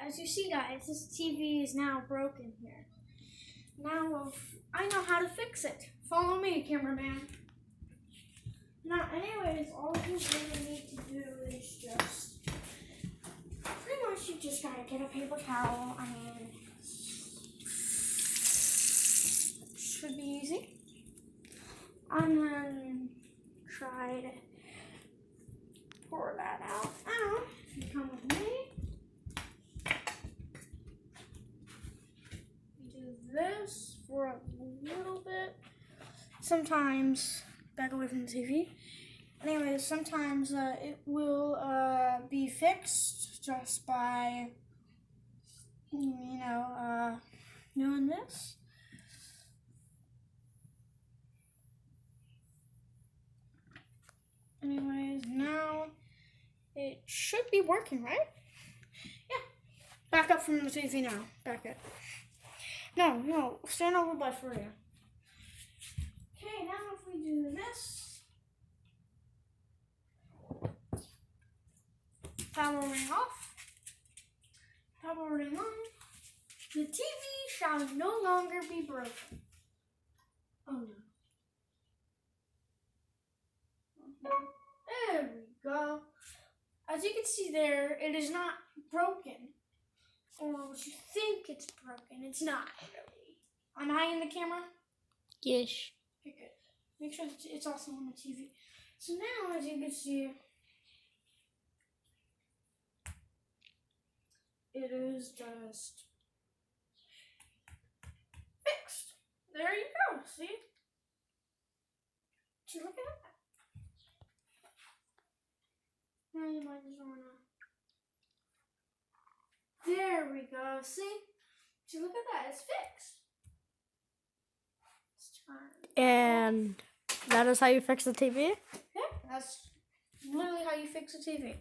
as you see, guys, this TV is now broken here. Now I know how to fix it. Follow me, cameraman. Now, anyways, all you really need to do is just pretty much you just gotta get a paper towel. I mean, should be easy. And then try to pour that out. Now, you come with me. Do this for a little bit. Sometimes back away from the TV. Anyways, sometimes it will be fixed just by doing this. Anyways, now it should be working, right? Yeah. Back up from the TV now. Back up. No, stand over by Freya. Okay, now if we do this, power ring off, power ring on, the TV shall no longer be broken. Oh no. There we go. As you can see there, it is not broken. Or what you think it's broken. It's not really. Am I in the camera? Yes. Okay, good. Make sure it's also on the TV. So now, as you can see, it is just fixed. There you go. See? Did you look at that? Now you might just wanna. There we go. See? Did you look at that? It's fixed. Let's turn. And that is how you fix the TV? Yeah, that's literally how you fix a TV.